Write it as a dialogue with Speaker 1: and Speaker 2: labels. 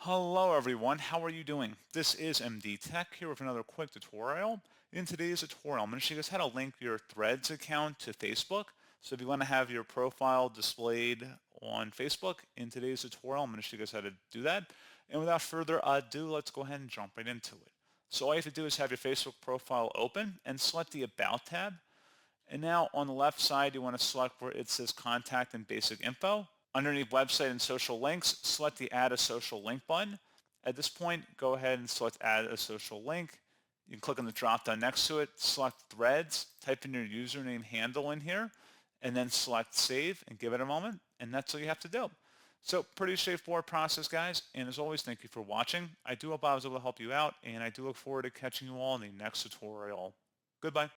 Speaker 1: Hello everyone, how are you doing? This is MD Tech here with another quick tutorial. In today's tutorial, I'm going to show you guys how to link your Threads account to Facebook. So if you want to have your profile displayed on Facebook, in today's tutorial, I'm going to show you guys how to do that. And without further ado, let's go ahead and jump right into it. So all you have to do is have your Facebook profile open and select the About tab. And now on the left side, you want to select where it says Contact and Basic Info. Underneath Website and Social Links, select the Add a Social Link button. At this point, go ahead and select Add a Social Link. You can click on the drop-down next to it, select Threads, type in your username handle in here, and then select Save and give it a moment, and that's all you have to do. So pretty straightforward process, guys, and as always, thank you for watching. I do hope I was able to help you out, and I do look forward to catching you all in the next tutorial. Goodbye.